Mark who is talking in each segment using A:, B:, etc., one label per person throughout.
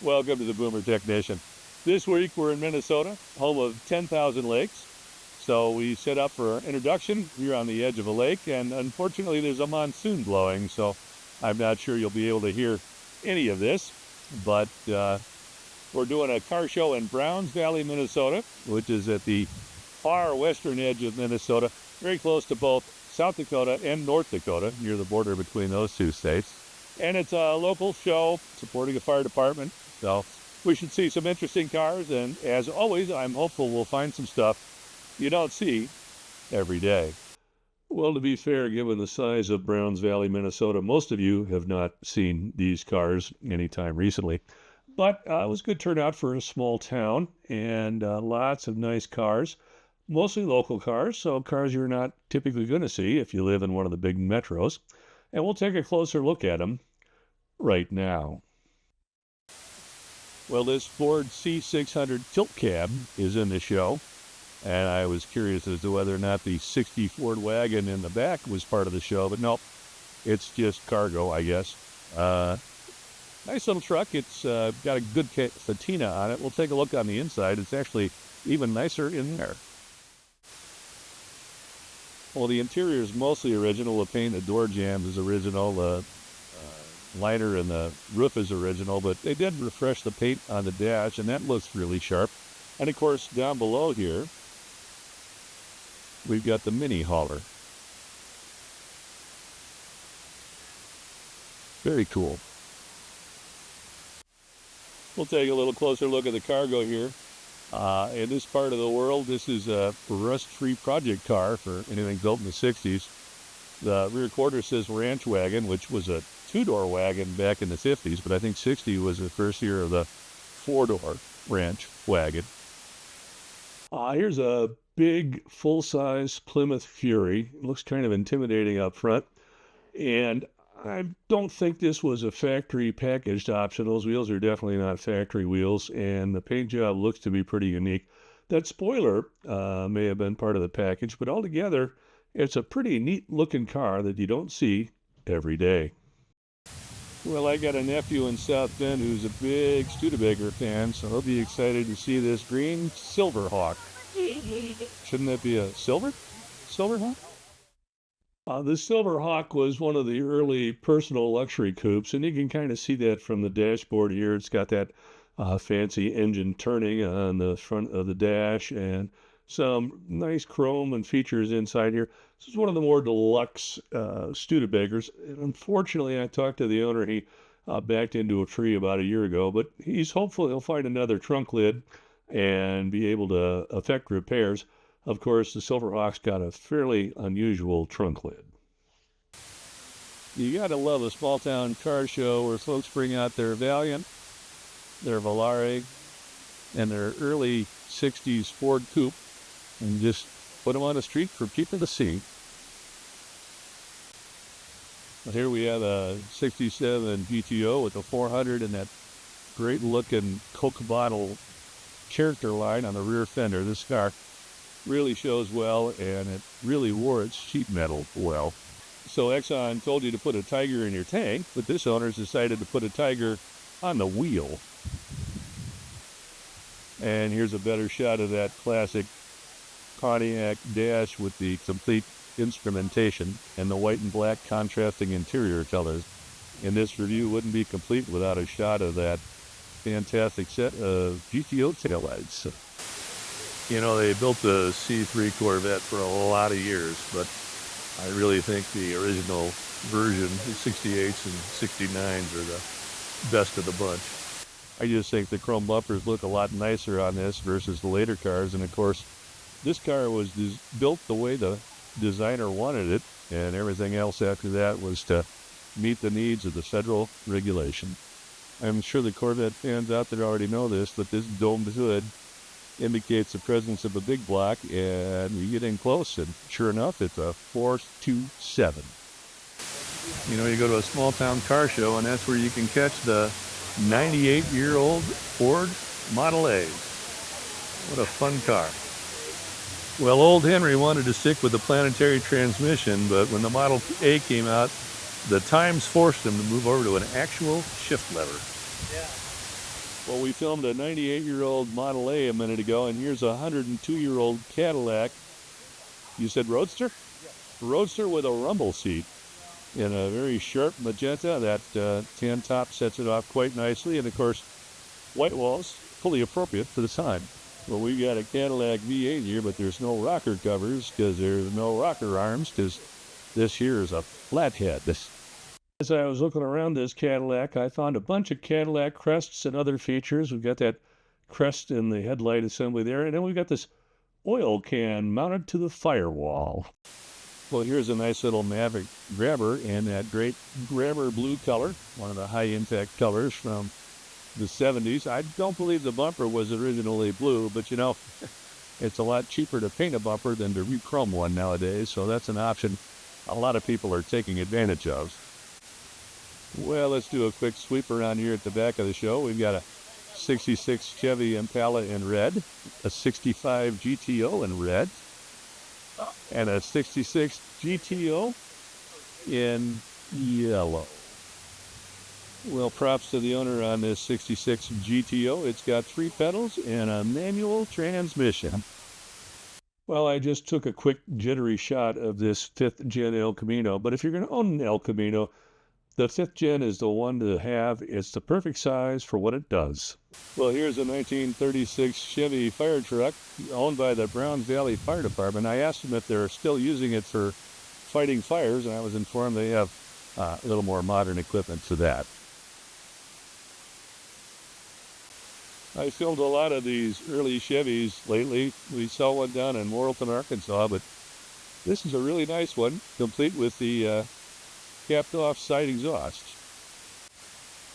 A: Welcome to the Boomer Technician. This week we're in Minnesota, home of 10,000 lakes. So we set up for our introduction. We're on the edge of a lake, and unfortunately there's a monsoon blowing, so I'm not sure you'll be able to hear any of this. But we're doing a car show in Browns Valley, Minnesota, which is at the far western edge of Minnesota, very close to both South Dakota and North Dakota, near the border between those two states. And it's a local show supporting a fire department. So we should see some interesting cars, and as always, I'm hopeful we'll find some stuff you don't see every day. Well, to be fair, given the size of Browns Valley, Minnesota, most of you have not seen these cars anytime recently. But it was a good turnout for a small town, and lots of nice cars, mostly local cars, so cars you're not typically going to see if you live in one of the big metros. And we'll take a closer look at them right now. Well, this Ford C600 tilt cab is in the show, and I was curious as to whether or not the 60 Ford wagon in the back was part of the show, but nope, it's just cargo, I guess. Nice little truck. It's got a good patina on it. We'll take a look on the inside. It's actually even nicer in there. Well, the interior is mostly original. The paint, the door jambs is original. The liner and the roof is original, but they did refresh the paint on the dash, and that looks really sharp. And of course, down below here, we've got the mini hauler. Very cool. We'll take a little closer look at the cargo here. In this part of the world, this is a rust-free project car for anything built in the 60s. The rear quarter says ranch wagon, which was a two-door wagon back in the 50s, but I think 60 was the first year of the four-door ranch wagon. Here's a big, full-size Plymouth Fury. It looks kind of intimidating up front, and I don't think this was a factory packaged option. Those wheels are definitely not factory wheels, and the paint job looks to be pretty unique. That spoiler may have been part of the package, but altogether, it's a pretty neat-looking car that you don't see every day. Well, I got a nephew in South Bend who's a big Studebaker fan, so he'll be excited to see this green Silverhawk. Shouldn't that be a Silverhawk? The Silverhawk was one of the early personal luxury coupes, and you can kind of see that from the dashboard here. It's got that fancy engine turning on the front of the dash, and some nice chrome and features inside here. This is one of the more deluxe Studebakers. And unfortunately, I talked to the owner. He backed into a tree about a year ago, but he's hopeful he'll find another trunk lid and be able to effect repairs. Of course, the Silverhawk's got a fairly unusual trunk lid. You gotta love a small town car show where folks bring out their Valiant, their Volare, and their early 60s Ford Coupe and just put them on the street for people to see. Well, here we have a 67 GTO with a 400 and that great looking Coke bottle character line on the rear fender. This car really shows well, and it really wore its sheet metal well. So Exxon told you to put a Tiger in your tank, but this owner's decided to put a Tiger on the wheel. And here's a better shot of that classic Pontiac dash with the complete instrumentation and the white and black contrasting interior colors. And this review wouldn't be complete without a shot of that fantastic set of GTO taillights. You know, they built the C3 Corvette for a lot of years, but I really think the original version, the 68s and 69s, are the best of the bunch. I just think the chrome bumpers look a lot nicer on this versus the later cars, and of course, this car was built the way the designer wanted it, and everything else after that was to meet the needs of the federal regulation. I'm sure the Corvette fans out there already know this, but this domed hood indicates the presence of a big block, and you get in close, and sure enough, it's a 427. You know, you go to a small town car show, and that's where you can catch the 98-year-old Ford Model A. What a fun car. Well, old Henry wanted to stick with the planetary transmission, but when the Model A came out, the times forced him to move over to an actual shift lever.
B: Yeah.
A: Well, we filmed a 98-year-old Model A minute ago, and here's a 102-year-old Cadillac. You said Roadster? Yes. Roadster with a rumble seat in a very sharp magenta. That tan top sets it off quite nicely, and of course, white walls, fully appropriate for the time. Well, we got a Cadillac V8 here, but there's no rocker covers because there's no rocker arms because this here is a flathead. As I was looking around this Cadillac, I found a bunch of Cadillac crests and other features. We've got that crest in the headlight assembly there, and then we've got this oil can mounted to the firewall. Well, here's a nice little Maverick Grabber in that great Grabber blue color, one of the high-impact colors from the 70s. I don't believe the bumper was originally blue, but you know, it's a lot cheaper to paint a bumper than to re-chrome one nowadays, so that's an option a lot of people are taking advantage of. Well, let's do a quick sweep around here at the back of the show. We've got a 66 Chevy Impala in red, a 65 GTO in red, and a 66 GTO in yellow. Well, props to the owner on this 66 GTO. It's got 3 pedals and a manual transmission. Well, I just took a quick jittery shot of this 5th gen El Camino, but if you're going to own an El Camino, the 5th gen is the one to have. It's the perfect size for what it does. Well, here's a 1936 Chevy fire truck owned by the Browns Valley Fire Department. I asked them if they're still using it for fighting fires, and I was informed they have a little more modern equipment for that. I filmed a lot of these early Chevys lately. We saw one down in Morrilton, Arkansas, but this is a really nice one, complete with the capped-off side exhaust.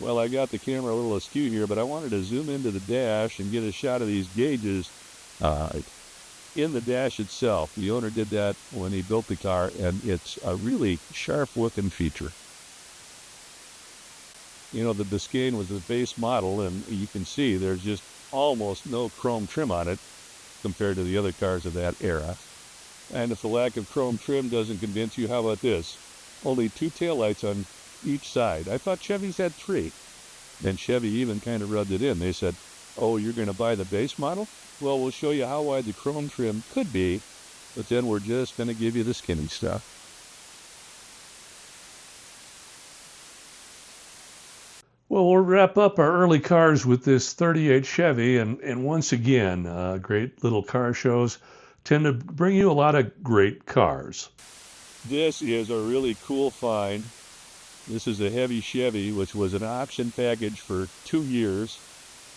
A: Well, I got the camera a little askew here, but I wanted to zoom into the dash and get a shot of these gauges in the dash itself. The owner did that when he built the car, and it's a really sharp-looking feature. You know, the Biscayne was the base model, and you can see there's just almost no chrome trim on it compared to the other cars of that era. And if the lack of chrome trim doesn't convince you, how about this? Only 2 taillights on each side. I thought Chevys had 3. And Chevy even kind of rubbed it in. They said, oh, you're going to buy the base model? Well, we'll show you how wide the chrome trim could be, but then we're just going to give you the skinny stuff. Well, we'll wrap up our early cars with this 38 Chevy, and once again, great little car shows tend to bring you a lot of great cars. This is a really cool find. This is a heavy Chevy, which was an option package for 2 years.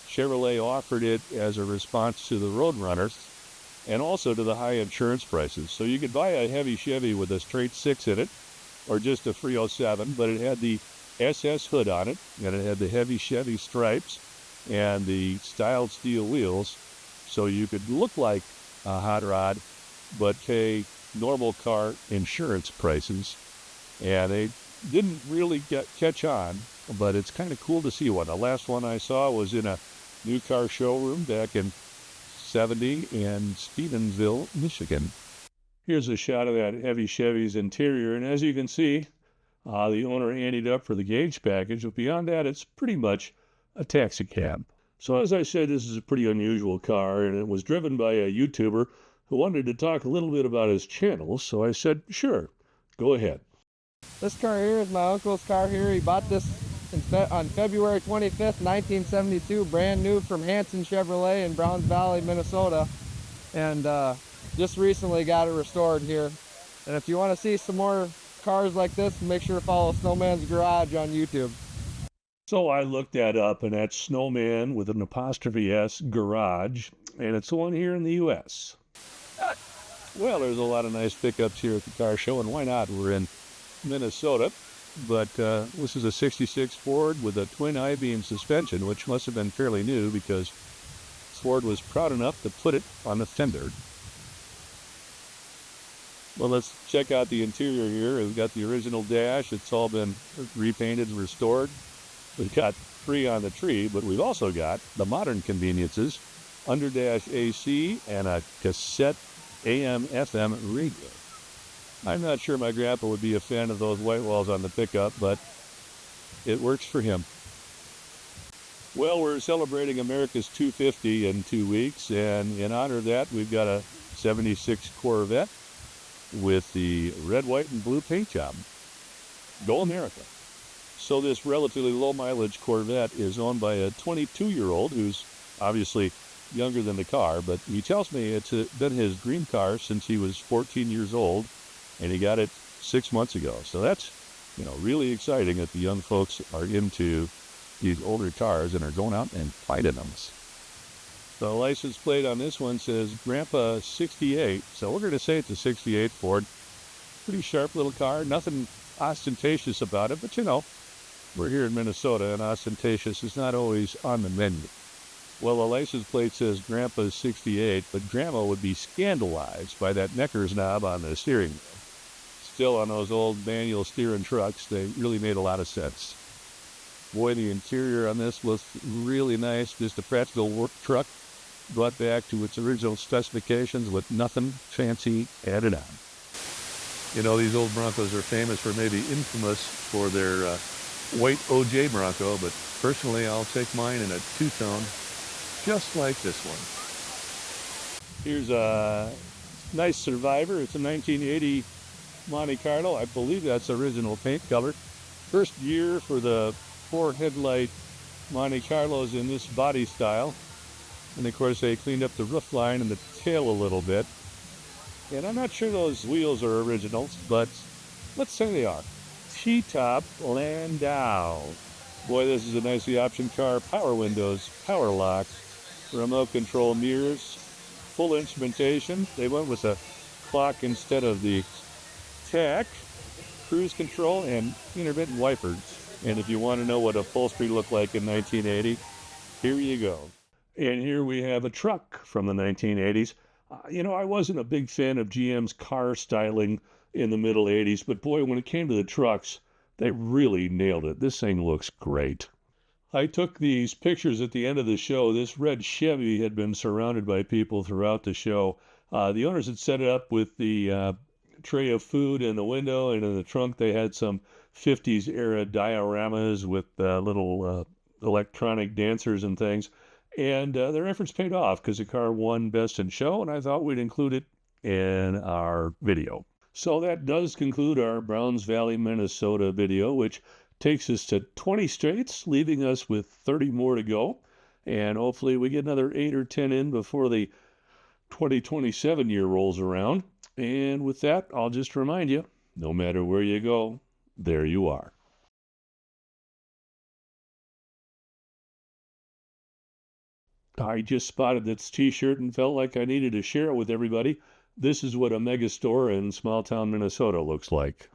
A: Chevrolet offered it as a response to the Roadrunner and also to the high insurance prices. So you could buy a heavy Chevy with a straight 6 in it, or just a 307, but it had the SS hood on it, and it had the heavy Chevy stripes and the styled steel wheels, so you could look like a hot rod, but pay normal car insurance prices. And they didn't really catch on, but it's kind of cool to see one. The last one I saw was in a new car showroom back in '70 in Stevensville, Michigan. Here's a shot of that heavy Chevy's interior, and as you can see, the owner anteed up for the gauge package, but beyond that, it's pretty much a taxi cab. So as I said, this is a pretty unusual car, and it was driven by a YouTuber who wanted to talk a little bit about his channel, so I said, sure, go ahead.
B: This car here is my uncle's car here. He bought this on February 25th, 1972, brand new from Hanson Chevrolet in Browns Valley, Minnesota, and just recently got it restored here. And if you want to see some more cars like this, make sure to follow Snowman's Garage on YouTube.
A: So I looked that up, and that's Snowman with an apostrophe S Garage, and it's the one here in the U.S. Well, there's a lot of nice pickups here at the car show, and why not? We're in Minnesota, but this is a 66 Ford with a twin I-beam suspension, which must have been fairly new because Ford was proud enough to put it on the fender. Well, let's check out the interior here. We've got the original dash. It's all been repainted and restored. We've got 3 on the tree, but we've also got the modern conveniences, under dash AC and a cassette AM/FM radio. I'm not sure my grandpa would be a fan of those white walls on the pickup, but it works for him. Well, we're celebrating America's 250 in 2 weeks, and in honor of that, we've got a 76 Corvette with the red, white, and blue paint job. Go America. So this relatively low mileage Corvette is owned by a 22-year-old who's obviously younger than the car, but he tells me it's been his dream car since he was 14 years old, and he got it 6 months ago. So that's, really exciting that the young folks are into these older cars and are going out and fighting them. The license plate on this one says Grandpa 68, so we're going to say it's a 68 Ford. Pretty sharp little car, nothing ostentatious about it, but we're here in Minnesota, and ostentatious is not always on the menu. Well, the license plate says Grandpa 68, but Grandma would be scandalized by that Necker's knob on the steering wheel. Still, on those old manual steering trucks, they really made a lot of sense. Boy, the interior on this looks really nice. Just a practical work truck brought back to its original specifications with nothing fancy added on. These old Broncos are famous, for maybe infamous for their white OJ Bronco, but personally I'll take mine in a two-tone, just like this one. Here's a nice Survivor. It's a 1980 Monte Carlo. I believe that's original paint color. First year for the 4-headlight Monte Carlos in this body style. And of course they cleaned up the roof line and the tail a little bit. And I'm not sure those wheels are originals, but let's say they are. T-top Landau. Boy, this is a nicely optioned car. Power windows, power locks, remote control mirrors, full instrumentation. They went with a clock instead of the tach, cruise control, and intermittent wipers. And if you want to know what upholstery looked like in 1980, here you go. And here we have a truck from the 1980s. I wasn't a big fan of GM's car styling in the middle 80s, but boy, when it came to the trucks, they really nailed it. This thing looks great. I took these pictures at the end of the show. This red Chevy had been surrounded by people throughout the show. The owners had set it up with the tray of food in the window, and in the trunk they had some 50s era dioramas with little electronic dancers and things. And their efforts paid off because the car won Best in Show, and I thought we'd include it in our video. So that does conclude our Browns Valley, Minnesota video, which takes us to 20 straights, leaving us with 30 more to go. And hopefully we get another 8 or 10 in before the 2027 year rolls around. And with that, I'll just remind you, no matter where you go, there you are. I just spotted this t-shirt and felt like I needed to share it with everybody. This is what a mega store in small town Minnesota looks like.